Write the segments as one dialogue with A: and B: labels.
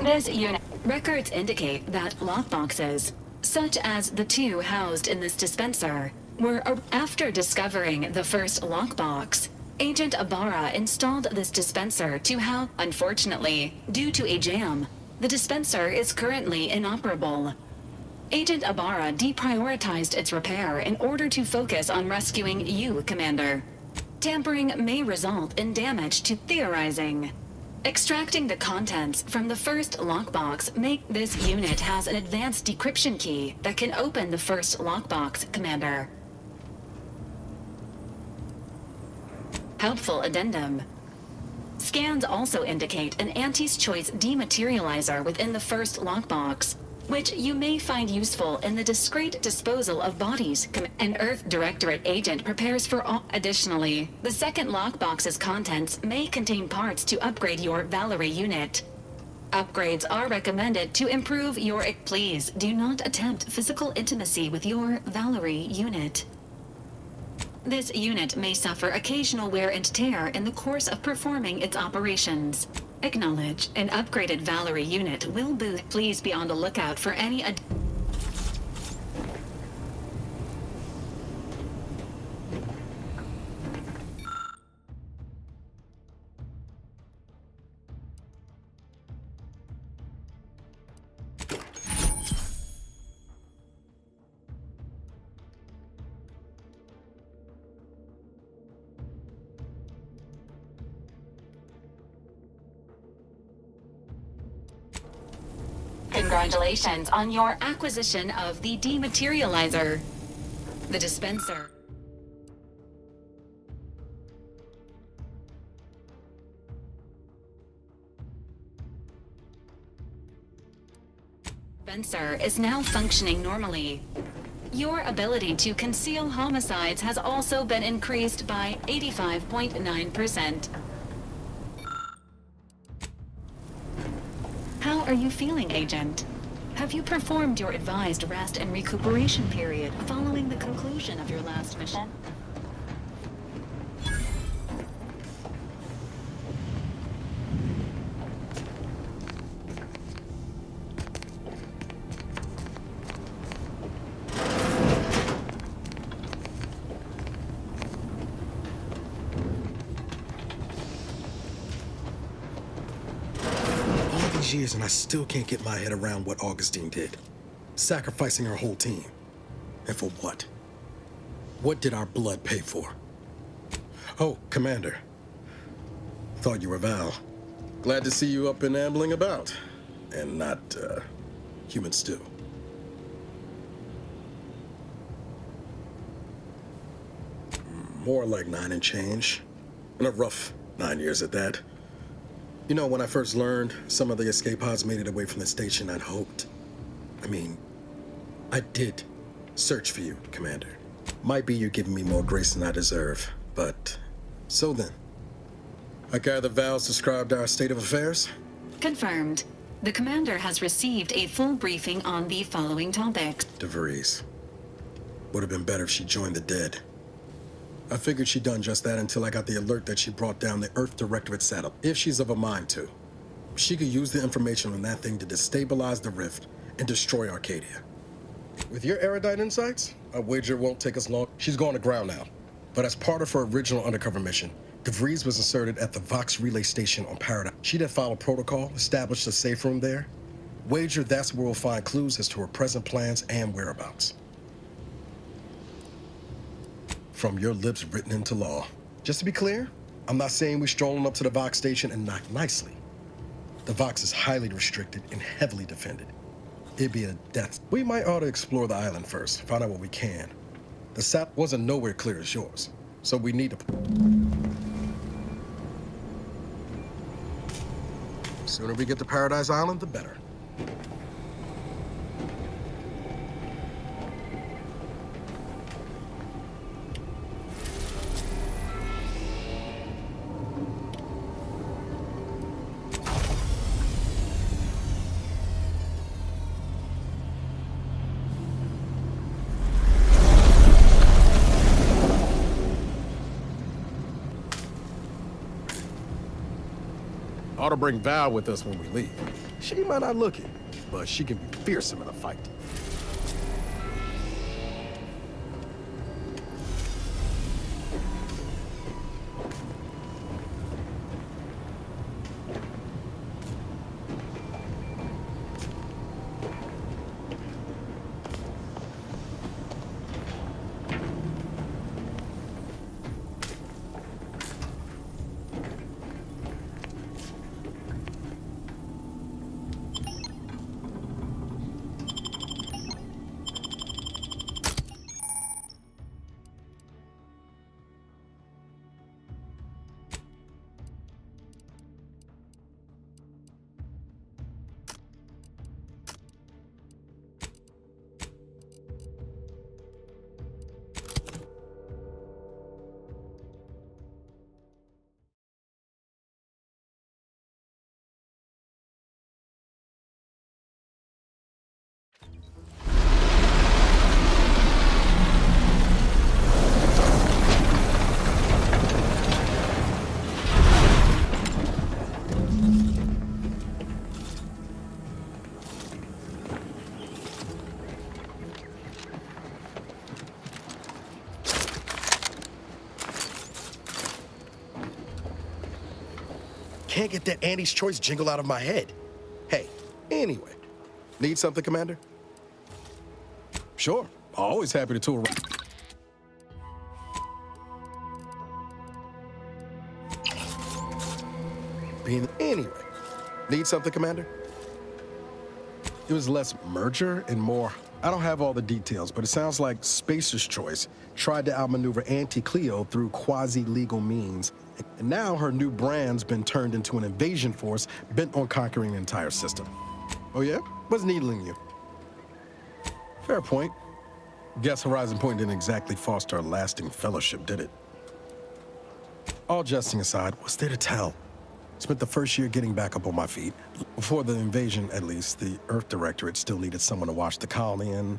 A: This unit records indicate that lockboxes, such as the two housed in this dispenser, were after discovering the first lockbox. Agent Ibarra installed this dispenser to house. Unfortunately, due to a jam, the dispenser is currently inoperable. Agent Ibarra deprioritized its repair in order to focus on rescuing you, Commander. Tampering may result in damage to theorizing. Extracting the contents from the first lockbox make this unit has an advanced decryption key that can open the first lockbox, Commander. Helpful addendum. Scans also indicate an Anti's Choice dematerializer within the first lockbox, which you may find useful in the discreet disposal of bodies. An Earth Directorate agent prepares for all. Additionally, the second lockbox's contents may contain parts to upgrade your Valerie unit. Upgrades are recommended to improve your. Please do not attempt physical intimacy with your Valerie unit. This unit may suffer occasional wear and tear in the course of performing its operations. Acknowledge. An upgraded Valerie unit will boost. Please be on the lookout for any Congratulations on your acquisition of the dematerializer. The dispenser. Dispenser is now functioning normally. Your ability to conceal homicides has also been increased by 85.9%. How are you feeling, Agent? Have you performed your advised rest and recuperation period following the conclusion of your last mission?
B: Years and I still can't get my head around what Augustine did. Sacrificing her whole team. And for what? What did our blood pay for? Oh, Commander. Thought you were Val. Glad to see you up and ambling about. And not, human stew. More like 9 and change. And a rough 9 years at that. You know, when I first learned some of the escape pods made it away from the station, I'd hoped. I did search for you, Commander. Might be you're giving me more grace than I deserve, but so then. I gather Val's described our state of affairs?
A: Confirmed. The Commander has received a full briefing on the following topics.
B: DeVries. Would have been better if she joined the dead. I figured she'd done just that until I got the alert that she brought down the Earth Directorate setup, if she's of a mind to. She could use the information on that thing to destabilize the rift and destroy Arcadia. With your erudite insights, I wager it won't take us long. She's gone to ground now. But as part of her original undercover mission, DeVries was inserted at the Vox relay station on Paradise. She'd have followed protocol, established a safe room there. Wager that's where we'll find clues as to her present plans and whereabouts. From your lips written into law. Just to be clear, I'm not saying we're strolling up to the Vox station and knock nicely. The Vox is highly restricted and heavily defended. It'd be a death. We might ought to explore the island first, find out what we can. The sap wasn't nowhere clear as yours, so we need to... Sooner we get to Paradise Island, the better. Ought to bring Val with us when we leave. She might not look it, but she can be fearsome in a fight. Can't get that Annie's Choice jingle out of my head. Hey, anyway, need something, Commander? Sure, always happy to tour around. Anyway, need something, Commander? It was less merger and more. I don't have all the details, but it sounds like Spacer's Choice tried to outmaneuver Auntie Cleo through quasi-legal means. And now her new brand's been turned into an invasion force bent on conquering the entire system. Oh yeah? What's needling you? Fair point. Guess Horizon Point didn't exactly foster a lasting fellowship, did it? All jesting aside, what's there to tell? Spent the first year getting back up on my feet. Before the invasion, at least, the Earth Directorate still needed someone to watch the colony, and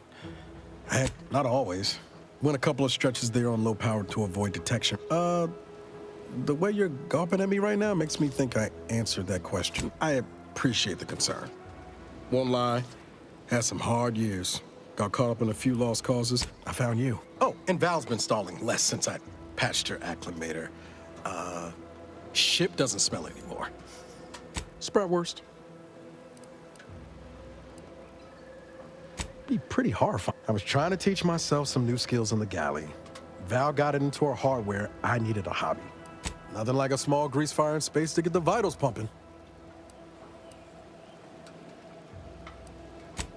B: heck, not always. Went a couple of stretches there on low power to avoid detection. The way you're gawping at me right now makes me think I answered that question. I appreciate the concern. Won't lie, had some hard years. Got caught up in a few lost causes. I found you. Oh, and Val's been stalling less since I patched her acclimator. Ship doesn't smell anymore. Sprout worst. Be pretty horrifying. I was trying to teach myself some new skills in the galley. Val got it into her hardware. I needed a hobby. Nothing like a small grease fire in space to get the vitals pumping.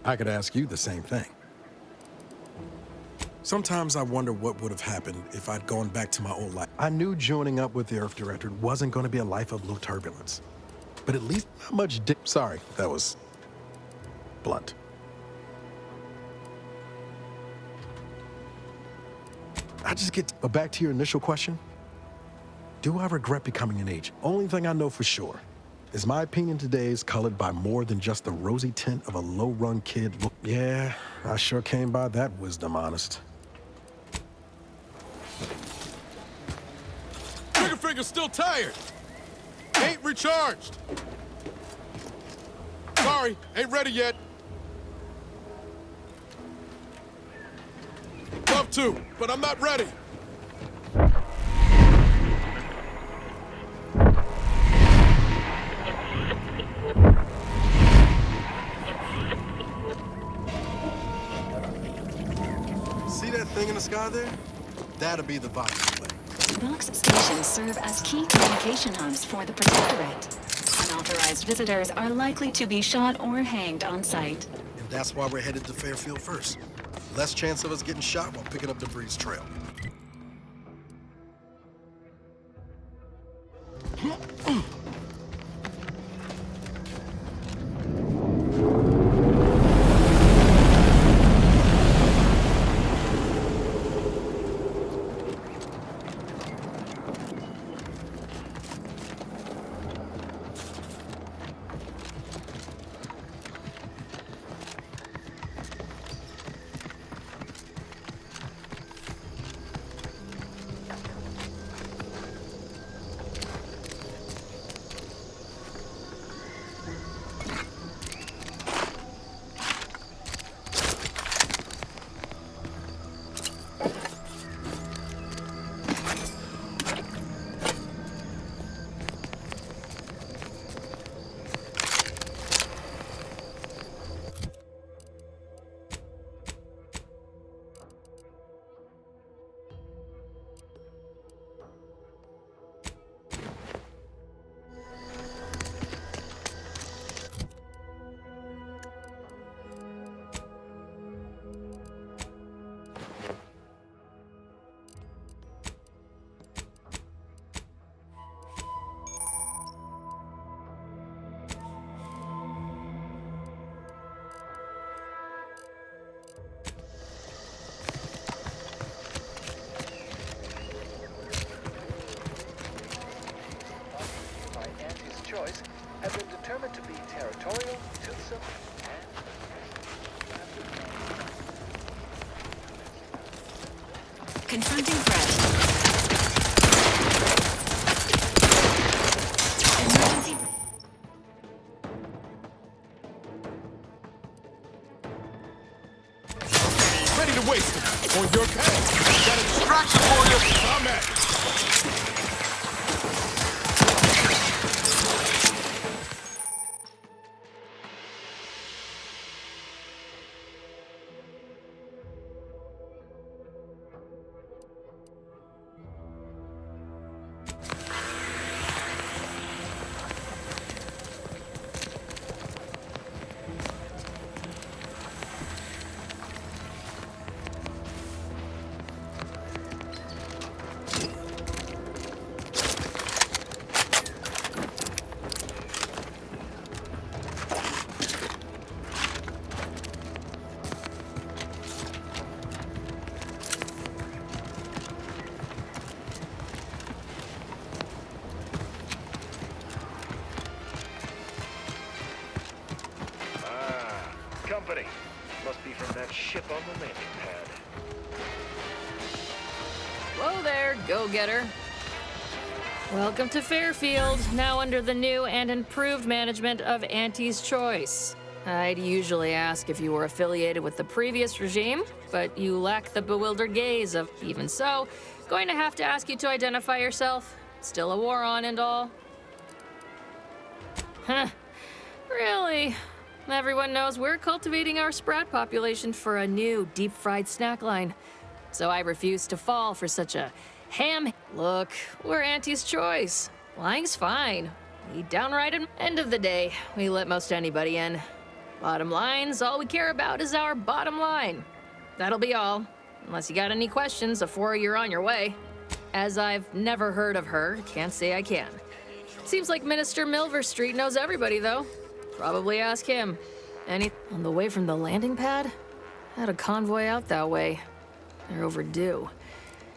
B: I could ask you the same thing. Sometimes I wonder what would have happened if I'd gone back to my old life. I knew joining up with the Earth Directorate wasn't going to be a life of low turbulence. But at least not much Sorry, that was blunt. But back to your initial question. Do I regret becoming an agent? Only thing I know for sure is my opinion today is colored by more than just the rosy tint of a low-run kid. Yeah, I sure came by that wisdom honest.
C: Trigger finger's still tired. Ain't recharged. Sorry, ain't ready yet. Love to, but I'm not ready.
B: See that thing in the sky there? That'll be the vital play.
A: Box stations serve as key communication hubs for the Protectorate. Unauthorized visitors are likely to be shot or hanged on sight.
B: And that's why we're headed to Fairfield first. Less chance of us getting shot while picking up the Breeze Trail.
D: choice have been determined to be territorial, toothsome,
A: Confronting threat. Emergency.
C: Ready to waste it. On your path. Got a distraction for you. I'm at it.
D: company. Must be from that ship on the landing pad.
E: Whoa there, go-getter. Welcome to Fairfield, now under the new and improved management of Auntie's Choice. I'd usually ask if you were affiliated with the previous regime, but you lack the bewildered gaze of, even so, going to have to ask you to identify yourself. Still a war on and all. Huh. Really? Everyone knows we're cultivating our sprat population for a new deep-fried snack line. So I refuse to fall for such a ham. Look, we're Auntie's Choice. Lying's fine. We downright end of the day, we let most anybody in. Bottom line's all we care about is our bottom line. That'll be all. Unless you got any questions before you're on your way. As I've never heard of her, can't say I can. Seems like Minister Milverstreet knows everybody, though. Probably ask him. On the way from the landing pad? Had a convoy out that way. They're overdue.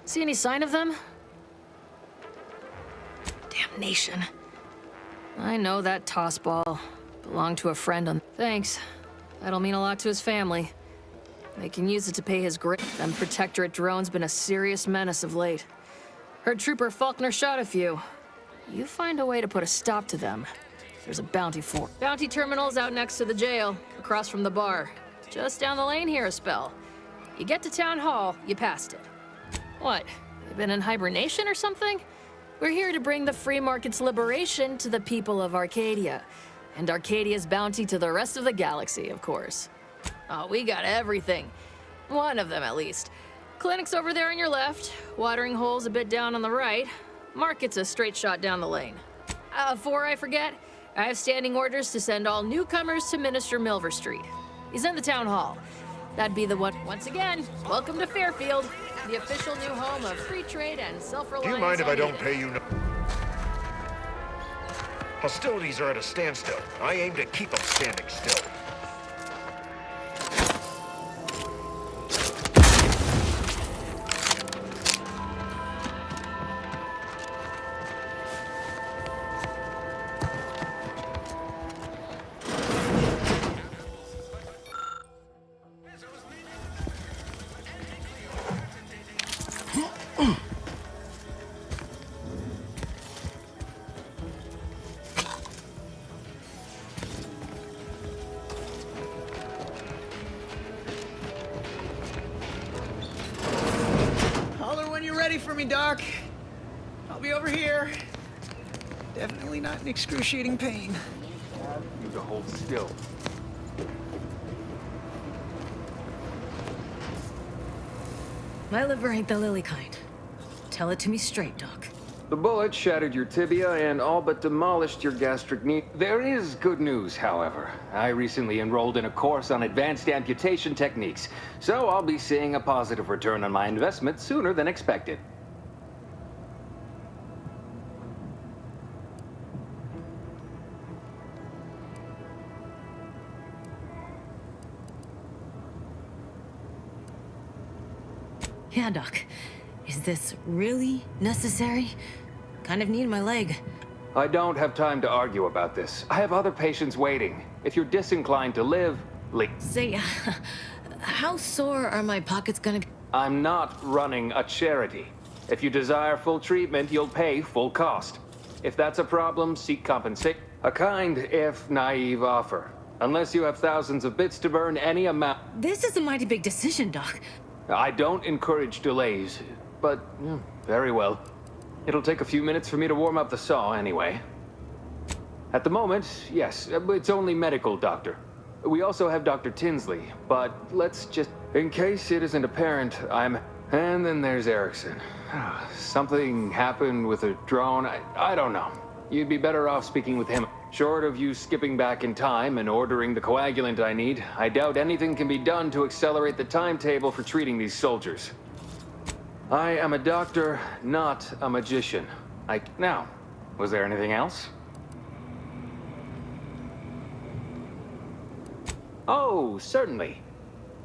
E: See any sign of them? Damnation. I know that tossball belonged to a friend on... Thanks. That'll mean a lot to his family. They can use it to pay his grip. Them Protectorate drone's been a serious menace of late. Heard Trooper Faulkner shot a few. You find a way to put a stop to them. There's a bounty for. Bounty terminal's out next to the jail, across from the bar. Just down the lane here a spell. You get to Town Hall, you passed it. What? You been in hibernation or something? We're here to bring the free market's liberation to the people of Arcadia. And Arcadia's bounty to the rest of the galaxy, of course. Oh, we got everything. One of them, at least. Clinic's over there on your left. Watering hole's a bit down on the right. Market's a straight shot down the lane. Before I forget, I have standing orders to send all newcomers to Minister Milverstreet. He's in the town hall. That'd be the one. Once again, welcome to Fairfield, the official new home of free trade and self-reliance.
D: Do you mind if I don't pay you no... Hostilities are at a standstill. I aim to keep them standing still.
F: For me, Doc. I'll be over here. Definitely not in excruciating pain.
G: You to hold still.
E: My liver ain't the lily kind. Tell it to me straight, Doc.
G: The bullet shattered your tibia and all but demolished your gastric knee. There is good news, however. I recently enrolled in a course on advanced amputation techniques, so I'll be seeing a positive return on my investment sooner than expected.
H: Yeah, Doc. Is this really necessary? Kind of need my leg.
G: I don't have time to argue about this. I have other patients waiting. If you're disinclined to live, leave.
H: Say, how sore are my pockets gonna be?
G: I'm not running a charity. If you desire full treatment, you'll pay full cost. If that's a problem, seek compensation. A kind, if naive offer. Unless you have thousands of bits to burn, any amount.
H: This is a mighty big decision, Doc.
G: I don't encourage delays, but very well. It'll take a few minutes for me to warm up the saw anyway. At the moment, yes, it's only medical, Doctor. We also have Dr. Tinsley, but let's just... In case it isn't apparent, I'm... And then there's Erickson. Something happened with a drone. I don't know. You'd be better off speaking with him. Short of you skipping back in time and ordering the coagulant I need, I doubt anything can be done to accelerate the timetable for treating these soldiers. I am a doctor, not a magician. Now, was there anything else? Oh, certainly.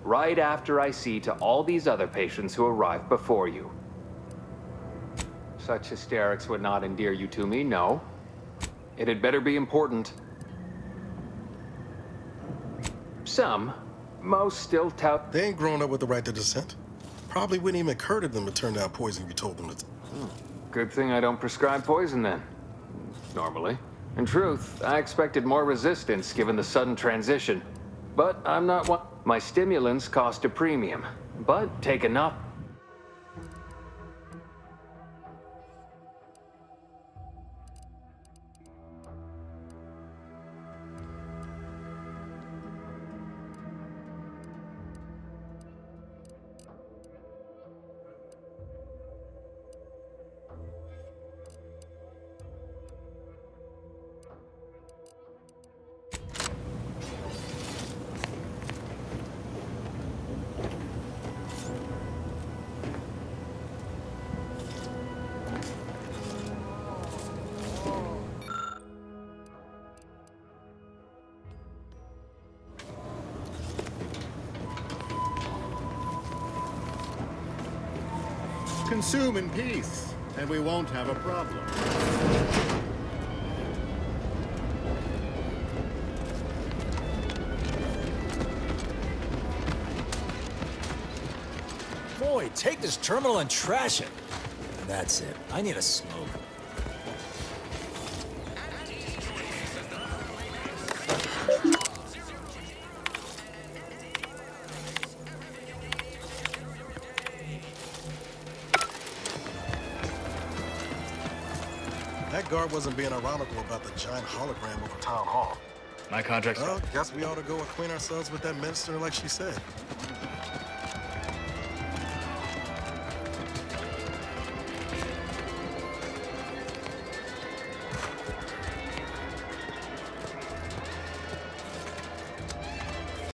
G: Right after I see to all these other patients who arrived before you. Such hysterics would not endear you to me, no. It had better be important. Some. Most still tout.
B: They ain't grown up with the right to dissent. Probably wouldn't even occur to them to turn down poison you told them to.
G: Good thing I don't prescribe poison then. Normally. In truth, I expected more resistance given the sudden transition. But I'm not one. My stimulants cost a premium, but take enough.
I: Consume in peace, and we won't have a problem.
J: Boy, take this terminal and trash it. That's it. I need a smoke.
B: That guard wasn't being ironical about the giant hologram over town hall.
J: My contract's
B: Well, guess we ought to go acquaint ourselves with that minister like she said.